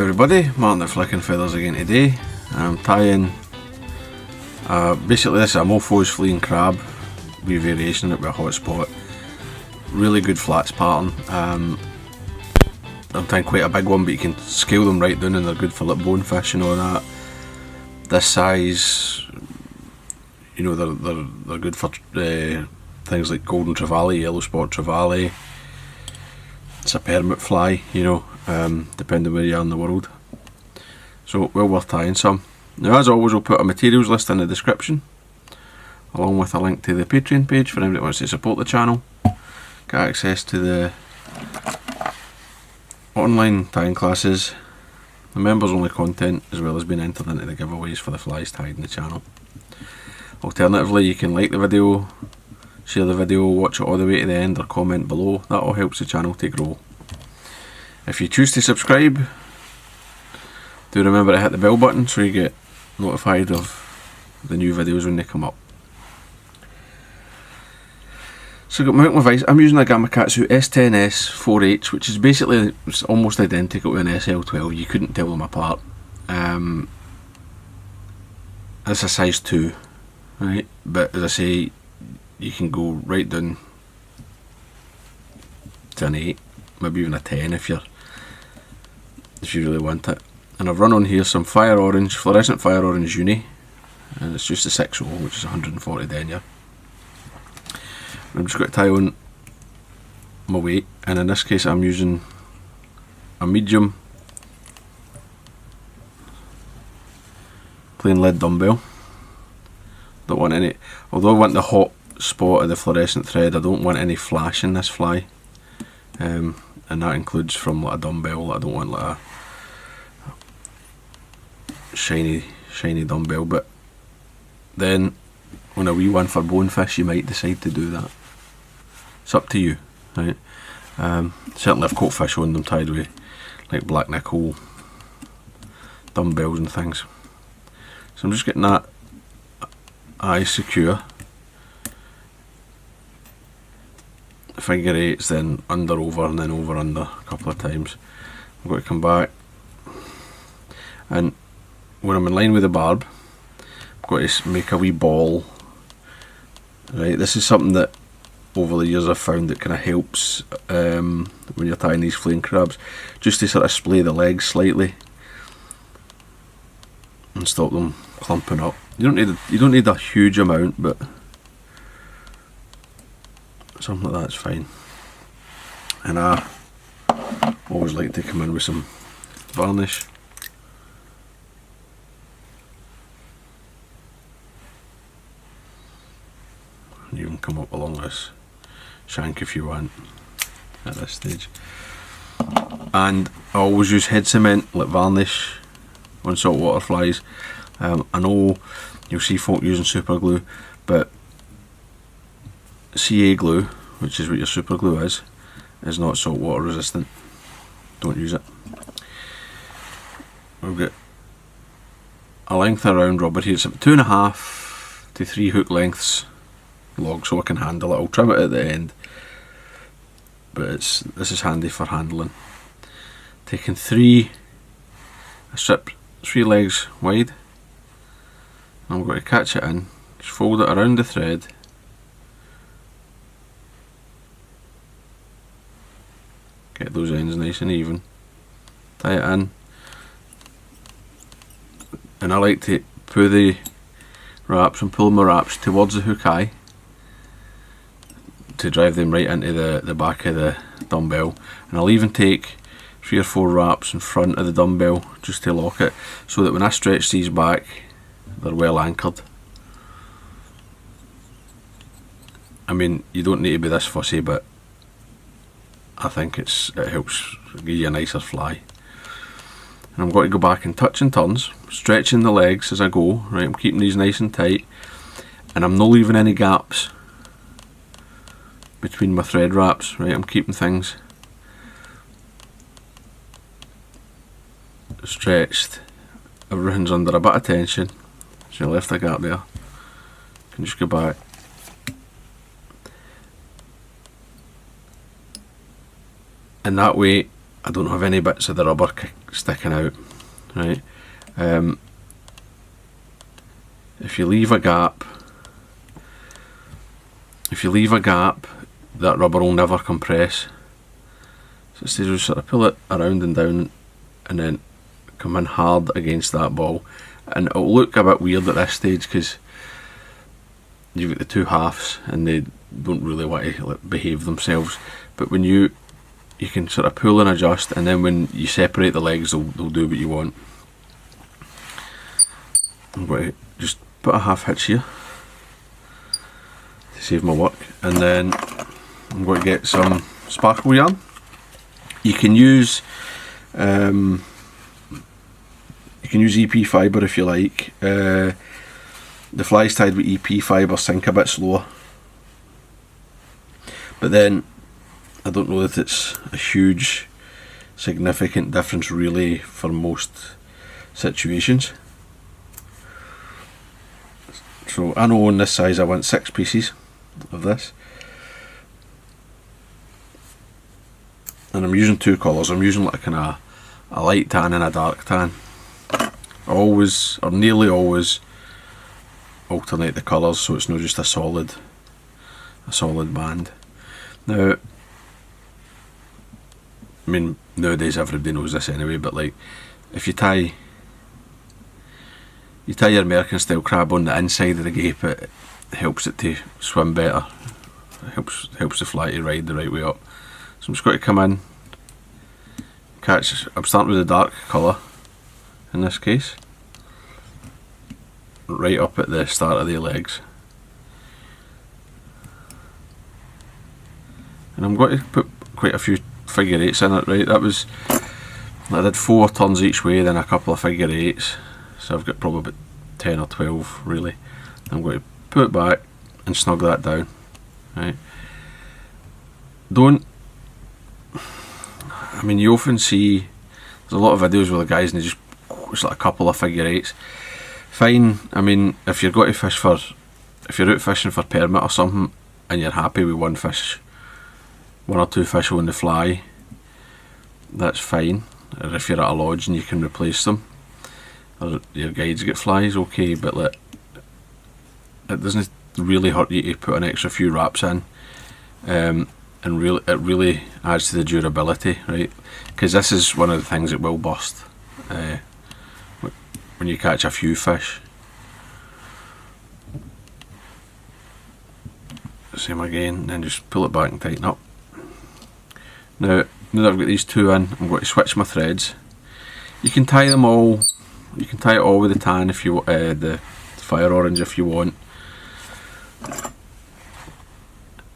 Everybody, Martyn at Flicking Feathers again today. I'm tying, basically this is a Moffo's fleeing crab, wee variation of it with a hot spot. Really good flats pattern. I'm tying quite a big one, but you can scale them right down and they're good for like bonefish and all that. This size, you know, they're good for things like golden trevally, yellow spot trevally. It's a permit fly, you know, depending where you are in the world. So well worth tying some. Now as always, I'll put a materials list in the description, along with a link to the Patreon page for anybody that wants to support the channel. Get access to the online tying classes, the members only content, as well as being entered into the giveaways for the flies tied in the channel. Alternatively, you can like the video, share the video, watch it all the way to the end, or comment below. That all helps the channel to grow. If you choose to subscribe, do remember to hit the bell button so you get notified of the new videos when they come up. So I've got my hook and my vise. I'm using a Gamakatsu S10S 4H, which is basically, it's almost identical to an SL12. You couldn't tell them apart. It's a size 2, right? But as I say, you can go right down to an 8, maybe even a 10 if you really want it. And I've run on here some fluorescent fire orange uni, and it's just a 6/0, which is 140 denier. I'm just going to tie on my weight, and in this case I'm using a medium plain lead dumbbell. Don't want any, although I want the hot spot of the fluorescent thread, I don't want any flash in this fly, and that includes from like a dumbbell. I don't want like a shiny dumbbell, but then on a wee one for bonefish you might decide to do that. It's up to you, right? Certainly I've caught fish on them tied with like black nickel dumbbells and things. So I'm just getting that eye secure. Figure eights, then under over, and then over under a couple of times. I'm going to come back, and when I'm in line with the barb, I'm going to make a wee ball. Right, this is something that over the years I've found that kind of helps when you're tying these fleeing crabs, just to sort of splay the legs slightly and stop them clumping up. You don't need a huge amount, but something like that's fine. And I always like to come in with some varnish. You can come up along this shank if you want at this stage. And I always use head cement, like varnish, on saltwater flies. I know you'll see folk using super glue, but CA glue, which is what your super glue is not saltwater resistant. Don't use it. We've got a length of round rubber here. It's about 2.5 to 3 hook lengths long, so I can handle it. I'll trim it at the end, but this is handy for handling. Taking I strip 3 legs wide. I'm going to catch it in, just fold it around the thread, get those ends nice and even, tie it in, and I like to pull the wraps and pull my wraps towards the hook eye to drive them right into the back of the dumbbell, and I'll even take 3 or 4 wraps in front of the dumbbell just to lock it, so that when I stretch these back they're well anchored. I mean, you don't need to be this fussy, but I think it helps give you a nicer fly. And I'm going to go back in touch and turns, stretching the legs as I go. Right, I'm keeping these nice and tight, and I'm not leaving any gaps between my thread wraps. Right, I'm keeping things stretched. Everything's under a bit of tension, so you left a gap there. You can just go back, and that way I don't have any bits of the rubber sticking out, right? If you leave a gap, that rubber will never compress. So instead you sort of pull it around and down and then come in hard against that ball, and it'll look a bit weird at this stage because you've got the two halves and they don't really want to behave themselves, but when you can sort of pull and adjust, and then when you separate the legs they'll do what you want. I'm going to just put a half hitch here to save my work, and then I'm going to get some sparkle yarn. You can use EP fibre if you like. The flies tied with EP fibre sink a bit slower, but then I don't know that it's a huge significant difference really for most situations. So I know on this size I want 6 pieces of this, and I'm using 2 colours. I'm using like a light tan and a dark tan. I always, or nearly always, alternate the colours so it's not just a solid band. Now, I mean, nowadays everybody knows this anyway, but like if you tie your American style crab on the inside of the gape, it helps it to swim better. It helps the fly to ride the right way up. So I'm just going to come in, catch. I'm starting with the dark colour in this case, right up at the start of the legs, and I'm going to put quite a few figure 8s in it. Right, I did 4 turns each way, then a couple of figure 8s, so I've got probably about 10 or 12 really. I'm going to put it back and snug that down. Right, I mean, you often see there's a lot of videos where the guys and they just it's like a couple of figure 8s. Fine. I mean, if you're out fishing for permit or something and you're happy with one or two fish on the fly, that's fine. Or if you're at a lodge and you can replace them, or your guides get flies, okay, but it doesn't really hurt you to put an extra few wraps in, and it really adds to the durability, right? Because this is one of the things that will burst when you catch a few fish. Same again, then just pull it back and tighten up. Now that I've got these 2 in, I'm going to switch my threads. You can tie them all. You can tie it all with the tan if you the fire orange if you want,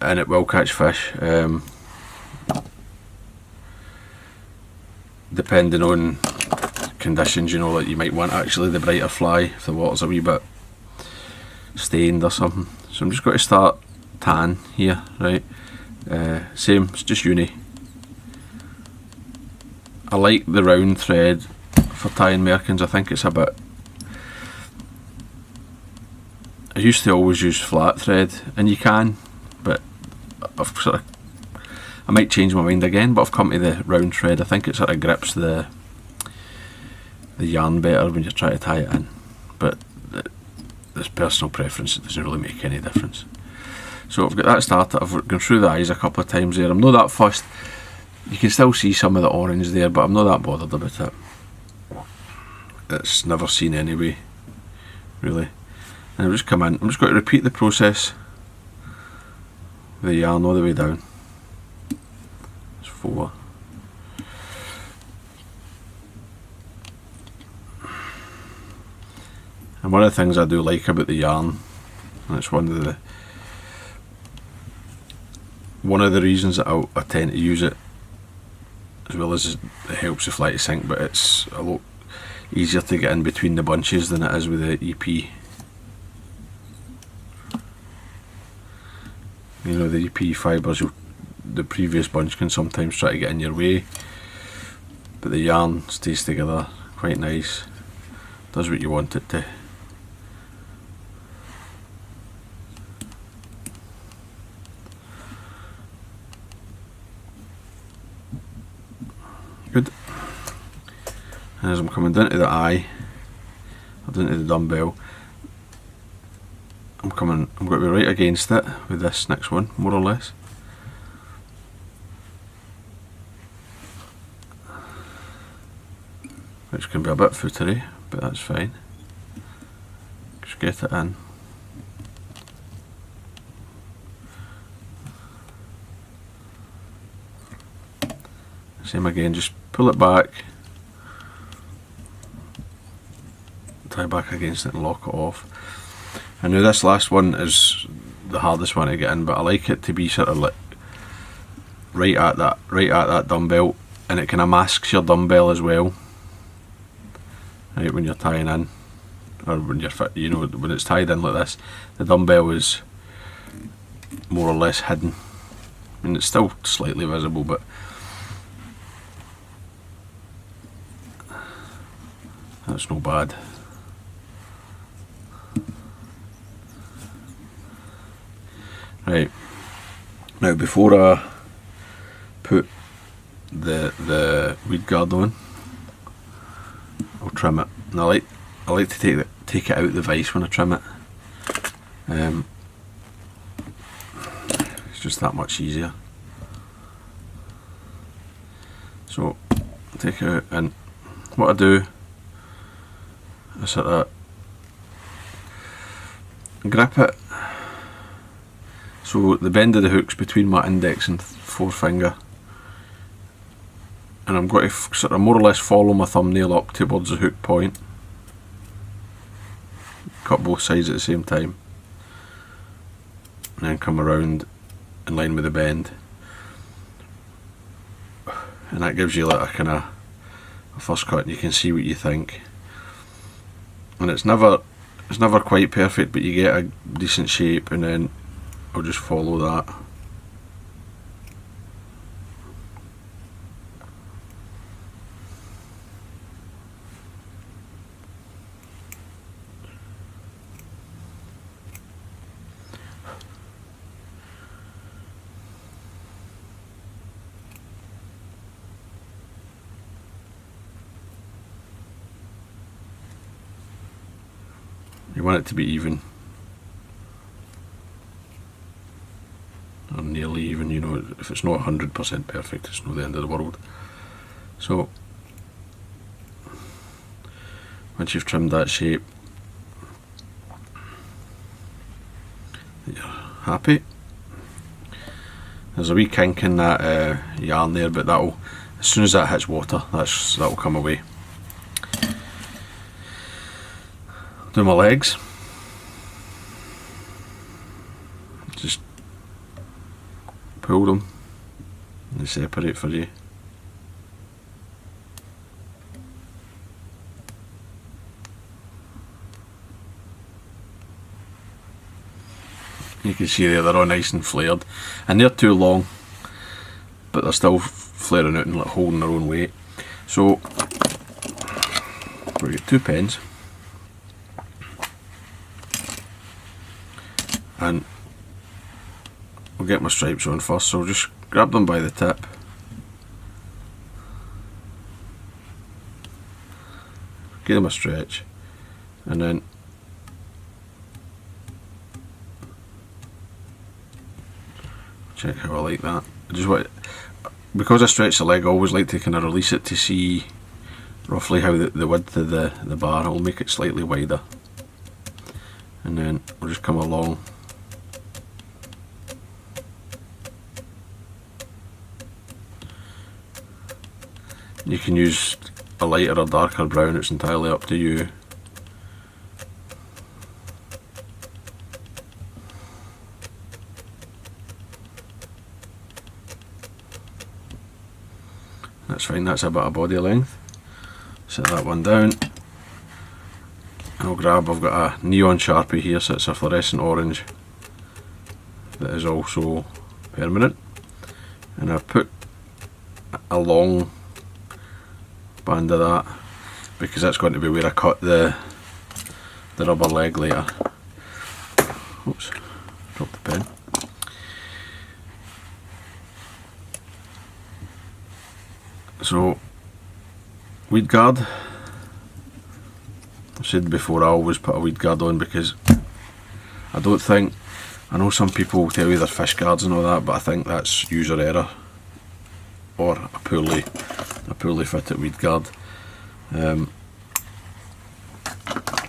and it will catch fish. Depending on conditions, you know, like you might want actually the brighter fly if the water's a wee bit stained or something. So I'm just going to start tan here, right? Same, it's just uni. I like the round thread for tying merkins. I think it's a bit. I used to always use flat thread, and you can, but I might change my mind again. But I've come to the round thread. I think it sort of grips the yarn better when you try to tie it in. But this personal preference, it doesn't really make any difference. So I've got that started. I've gone through the eyes a couple of times there. I'm not that fussed. You can still see some of the orange there, but I'm not that bothered about it. It's never seen anyway, really. And I've just come in. I'm just going to repeat the process with the yarn all the way down. It's 4. And one of the things I do like about the yarn, and it's one of the reasons that I tend to use it, as well as it helps the fly to sink, but it's a lot easier to get in between the bunches than it is with the EP. You know, the EP fibres, the previous bunch can sometimes try to get in your way, but the yarn stays together quite nice, does what you want it to. Good. And as I'm coming down to the eye, or down to the dumbbell, I'm going to be right against it with this next one, more or less. Which can be a bit footery, but that's fine. Just get it in. Same again, just pull it back, tie back against it and lock it off. And now this last one is the hardest one to get in, but I like it to be sort of like right at that dumbbell, and it kind of masks your dumbbell as well. Right, when you're tying in, or when you're when it's tied in like this, the dumbbell is more or less hidden. I mean, it's still slightly visible, but that's no bad. Right, now before I put the weed guard on, I'll trim it. And I like to take it out the vise when I trim it. It's just that much easier. So I take it out, and what I do, I sort of grip it. So the bend of the hook's between my index and forefinger, and I'm going to sort of more or less follow my thumbnail up towards the hook point. Cut both sides at the same time, and then come around in line with the bend, and that gives you like a kind of a first cut, and you can see what you think. And it's never quite perfect, but you get a decent shape, and then I'll just follow that. You want it to be even, or nearly even. You know, if it's not 100% perfect, it's not the end of the world. So once you've trimmed that shape, you're happy. There's a wee kink in that yarn there, but that'll, as soon as that hits water, that'll come away. Do my legs. Just pull them and they separate for you. You can see there they're all nice and flared, and they're too long, but they're still flaring out and like holding their own weight. So we'll get 2 pens. And we'll get my stripes on first, so I'll just grab them by the tip, give them a stretch, and then check how I like that. Because I stretch the leg, I always like to kind of release it to see roughly how the width of the bar. I'll make it slightly wider, and then I'll just come along. You can use a lighter or darker brown, it's entirely up to you. That's fine, that's a bit of body length. Set that one down. I've got a neon Sharpie here, so it's a fluorescent orange that is also permanent. And I've put a long band of that, because that's going to be where I cut the rubber leg later. Oops, dropped the pen. So weed guard, said before, I always put a weed guard on, because I know some people tell you they're fish guards and all that, but I think that's user error, or a poorly fitted weed guard.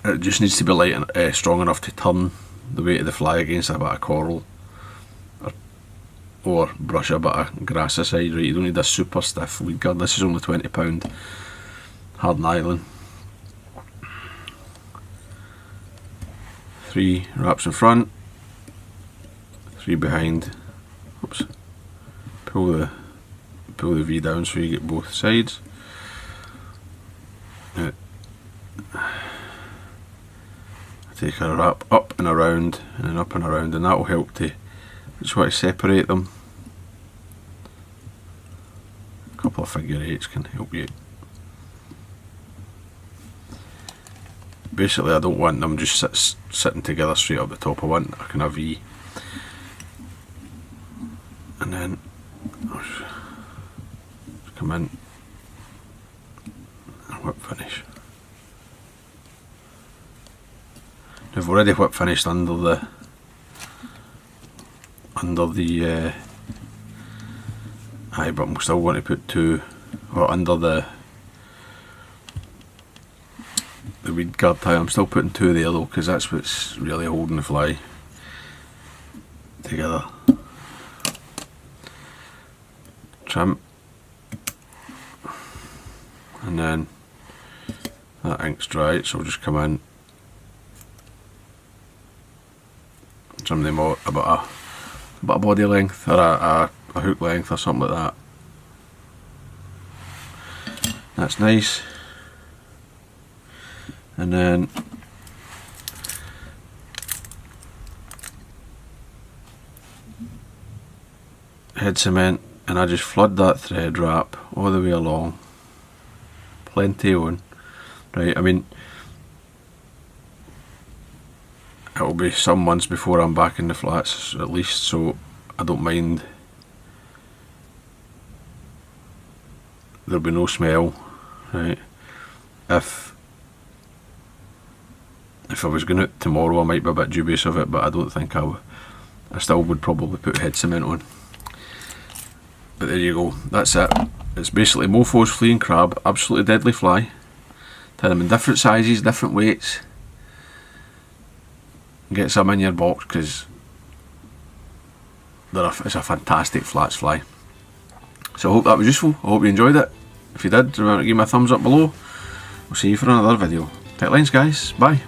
It just needs to be light and strong enough to turn the weight of the fly against a bit of coral, or brush a bit of grass aside. Right, you don't need a super stiff weed guard. This is only £20 hard nylon. 3 wraps in front, 3 behind. Oops. Pull the V down so you get both sides. Take a wrap up and around, and then up and around, and that will help to just want to separate them. A couple of figure eights can help you. Basically, I don't want them just sitting together straight up the top. I want a kind of V, and then come in and whip finish. I've already whip finished under the aye, but I'm still going to put 2, or under the weed guard tie. I'm still putting 2 there though, because that's what's really holding the fly together. Trim, and then that ink's dry, so I'll just come in, trim them out about a body length, or a hook length, or something like that. That's nice. And then head cement, and I just flood that thread wrap all the way along, plenty on. Right, I mean, it'll be some months before I'm back in the flats at least, so I don't mind. There'll be no smell, right? If I was going out tomorrow, I might be a bit dubious of it, but I don't think I would. I still would probably put head cement on. But there you go, that's it. It's basically Moffo's fleeing crab, absolutely deadly fly. Tie them in different sizes, different weights. Get some in your box, because it's a fantastic flats fly. So I hope that was useful. I hope you enjoyed it. If you did, remember to give me a thumbs up below. We'll see you for another video. Tight lines, guys. Bye.